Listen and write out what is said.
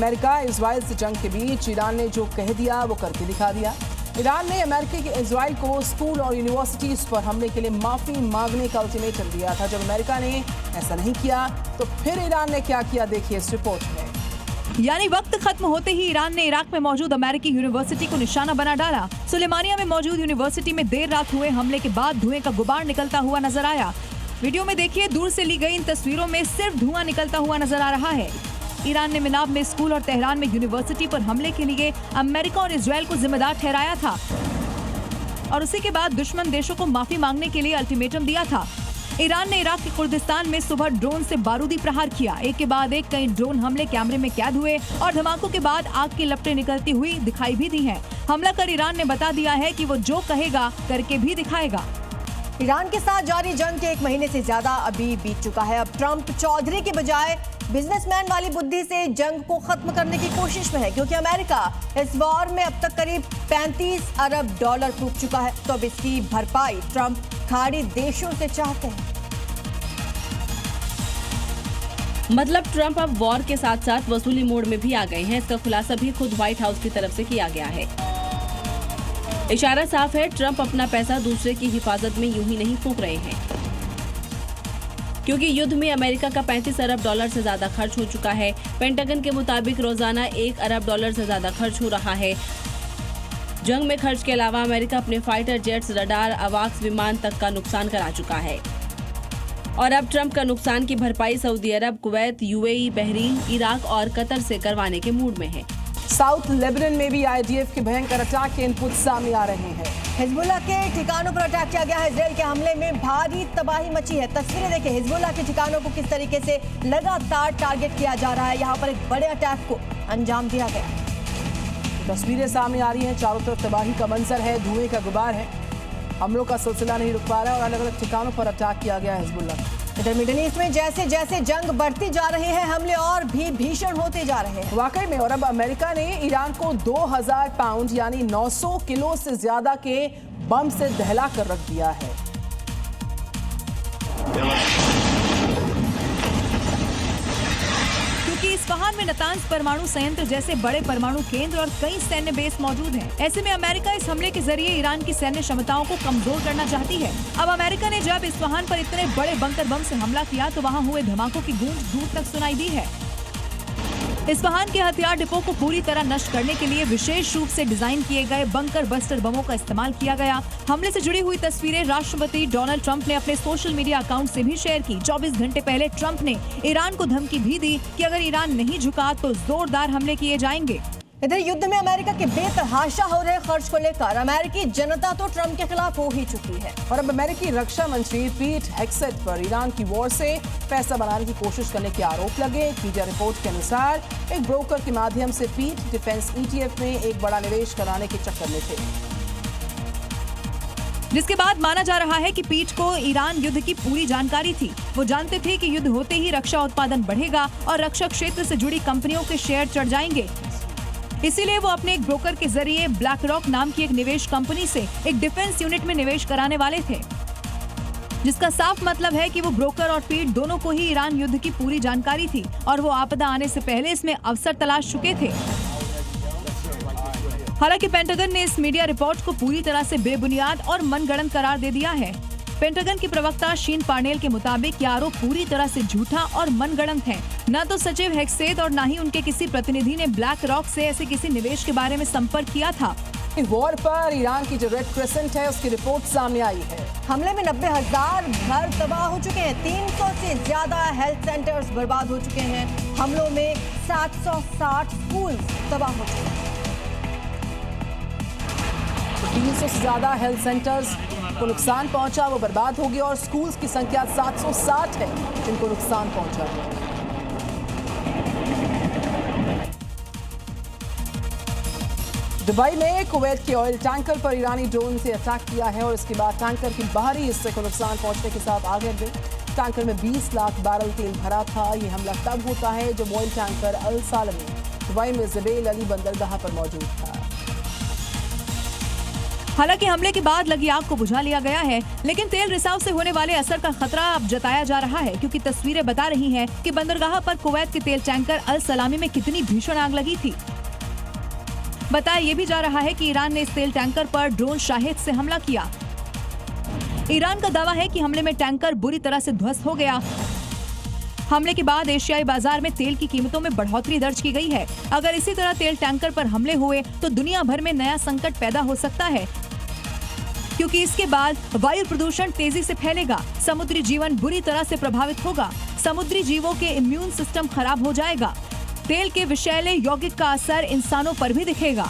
America Israel से जंग के बीच ईरान ने जो कह दिया वो करके दिखा दिया। ईरान ने अमेरिका के इजराइल को स्कूल और यूनिवर्सिटीज पर हमले के लिए माफी मांगने का अल्टीमेटम दिया था। जब अमेरिका ने ऐसा नहीं किया तो फिर ईरान ने क्या किया, देखिए इस रिपोर्ट में। यानी वक्त खत्म होते ही ईरान ने इराक में मौजूद अमेरिकी यूनिवर्सिटी को निशाना बना डाला। सुलेमानिया में मौजूद यूनिवर्सिटी में देर रात हुए हमले के बाद धुएं का गुबार निकलता हुआ नजर आया। वीडियो में देखिए, दूर से ली गई इन तस्वीरों में सिर्फ धुआं निकलता हुआ नजर आ रहा है। ईरान ने मिनाब में स्कूल और तेहरान में यूनिवर्सिटी पर हमले के लिए अमेरिका और इजराइल को जिम्मेदार ठहराया था और उसी के बाद दुश्मन देशों को माफी मांगने के लिए अल्टीमेटम दिया था। ईरान ने इराक के कुर्दिस्तान में सुबह ड्रोन से बारूदी प्रहार किया। एक के बाद एक कई ड्रोन हमले कैमरे में कैद हुए और धमाकों के बाद आग की लपटें निकलती हुई दिखाई भी दी हैं। हमला कर ईरान ने बता दिया है कि वो जो कहेगा करके भी दिखाएगा। ईरान के साथ जारी जंग के 1 महीने से ज्यादा अभी बीत चुका है। अब ट्रंप चौधरी की बजाय बिजनेसमैन वाली बुद्धि से जंग को खत्म करने की कोशिश में है, क्योंकि अमेरिका इस वॉर में अब तक करीब 35 अरब डॉलर फूंक चुका है। तो अब इसकी भरपाई ट्रंप खाड़ी देशों से चाहते हैं। मतलब ट्रंप अब वॉर के साथ साथ वसूली मोड में भी आ गए हैं। इसका खुलासा भी खुद व्हाइट हाउस की तरफ से किया गया है। इशारा साफ है, ट्रंप अपना पैसा दूसरे की हिफाजत में यूं ही नहीं फूंक रहे हैं, क्योंकि युद्ध में अमेरिका का 35 अरब डॉलर से ज्यादा खर्च हो चुका है। पेंटागन के मुताबिक रोजाना 1 अरब डॉलर से ज्यादा खर्च हो रहा है। जंग में खर्च के अलावा अमेरिका अपने फाइटर जेट्स, रडार, अवाक्स विमान तक का नुकसान करा चुका है और अब ट्रंप का नुकसान की भरपाई सऊदी अरब, कुवैत, यूएई, बहरीन, इराक और कतर से करवाने के मूड में है। साउथ लेबनान में भी आईडीएफ के भयंकर अटैक के इनपुट सामने आ रहे हैं। हिजबुल्लाह के ठिकानों पर अटैक किया गया है। इजराइल के हमले में भारी तबाही मची है। तस्वीरें देखिए, हिजबुल्लाह के ठिकानों को किस तरीके से लगातार टारगेट किया जा रहा है। यहाँ पर एक बड़े अटैक को अंजाम दिया गया। तस्वीरें सामने आ रही हैं, चारों तरफ तबाही का मंजर है, धुएं का गुबार है। हमलों का सिलसिला नहीं रुक पा रहा है और अलग अलग ठिकानों पर अटैक किया गया है हिजबुल्लाह। इधर मिडिल ईस्ट में जैसे जैसे जंग बढ़ती जा रही है, हमले और भी भीषण होते जा रहे हैं। वाकई में, और अब अमेरिका ने ईरान को 2000 पाउंड यानी 900 किलो से ज्यादा के बम से दहला कर रख दिया है। क्योंकि इस्फहान में नतांज परमाणु संयंत्र जैसे बड़े परमाणु केंद्र और कई सैन्य बेस मौजूद हैं। ऐसे में अमेरिका इस हमले के जरिए ईरान की सैन्य क्षमताओं को कमजोर करना चाहती है। अब अमेरिका ने जब इस्फहान पर इतने बड़े बंकर बम से हमला किया तो वहां हुए धमाकों की गूंज दूर तक सुनाई दी है। इस्फहान के हथियार डिपो को पूरी तरह नष्ट करने के लिए विशेष रूप से डिजाइन किए गए बंकर बस्टर बमों का इस्तेमाल किया गया। हमले से जुड़ी हुई तस्वीरें राष्ट्रपति डोनाल्ड ट्रंप ने अपने सोशल मीडिया अकाउंट से भी शेयर की। 24 घंटे पहले ट्रंप ने ईरान को धमकी भी दी कि अगर ईरान नहीं झुका तो जोरदार हमले किए जाएंगे। इधर युद्ध में अमेरिका के बेतहाशा हो रहे खर्च को लेकर अमेरिकी जनता तो ट्रंप के खिलाफ हो ही चुकी है और अब अमेरिकी रक्षा मंत्री पीट हेग्सेथ पर ईरान की वॉर से पैसा बनाने की कोशिश करने के आरोप लगे। मीडिया रिपोर्ट के अनुसार एक ब्रोकर के माध्यम से पीट डिफेंस ETF में एक बड़ा निवेश कराने के चक्कर में थे, जिसके बाद माना जा रहा है कि पीट को ईरान युद्ध की पूरी जानकारी थी। वो जानते थे कि युद्ध होते ही रक्षा उत्पादन बढ़ेगा और रक्षा क्षेत्र से जुड़ी कंपनियों के शेयर चढ़ जाएंगे। इसीलिए वो अपने एक ब्रोकर के जरिए ब्लैक रॉक नाम की एक निवेश कंपनी से एक डिफेंस यूनिट में निवेश कराने वाले थे, जिसका साफ मतलब है कि वो ब्रोकर और पीट दोनों को ही ईरान युद्ध की पूरी जानकारी थी और वो आपदा आने से पहले इसमें अवसर तलाश चुके थे। हालांकि पेंटागन ने इस मीडिया रिपोर्ट को पूरी तरह से बेबुनियाद और मनगढ़ंत करार दे दिया है। पेंटागन के प्रवक्ता शीन पार्नेल के मुताबिक ये आरोप पूरी तरह से झूठा और मनगढ़ंत है। न तो सचिव हेग्सेथ और न ही उनके किसी प्रतिनिधि ने ब्लैक रॉक से ऐसे किसी निवेश के बारे में संपर्क किया था। वॉर पर ईरान की जो रेड क्रिसेंट है उसकी रिपोर्ट सामने आई है। हमले में 90,000 घर तबाह हो चुके हैं। 300 से ज्यादा हेल्थ सेंटर्स बर्बाद हो चुके हैं। हमलों में 760 स्कूल तबाह हो चुके हैं। 300 से ज्यादा हेल्थ सेंटर्स को नुकसान पहुंचा, वो बर्बाद हो गया और स्कूल्स की संख्या 760 है जिनको नुकसान पहुंचा है। दुबई में कुवैत के ऑयल टैंकर पर ईरानी ड्रोन से अटैक किया है और इसके बाद टैंकर के बाहरी हिस्से को नुकसान पहुंचने के साथ आगे बढ़ गए। टैंकर में 20 लाख बैरल तेल भरा था। ये हमला तब होता है जब ऑयल टैंकर अल सालमी दुबई में ज़बेल अली बंदरगाह पर मौजूद था। हालांकि हमले के बाद लगी आग को बुझा लिया गया है, लेकिन तेल रिसाव से होने वाले असर का खतरा अब जताया जा रहा है, क्योंकि तस्वीरें बता रही हैं कि बंदरगाह पर कुवैत के तेल टैंकर अल सलामी में कितनी भीषण आग लगी थी। बताया ये भी जा रहा है कि ईरान ने इस तेल टैंकर पर ड्रोन शाहिद से हमला किया। ईरान का दावा है कि हमले में टैंकर बुरी तरह से ध्वस्त हो गया। हमले के बाद एशियाई बाजार में तेल की कीमतों में बढ़ोतरी दर्ज की गई है। अगर इसी तरह तेल टैंकर पर हमले हुए तो दुनिया भर में नया संकट पैदा हो सकता है, क्योंकि इसके बाद वायु प्रदूषण तेजी से फैलेगा, समुद्री जीवन बुरी तरह से प्रभावित होगा, समुद्री जीवों के इम्यून सिस्टम खराब हो जाएगा। तेल के विषैले यौगिक का असर इंसानों पर भी दिखेगा।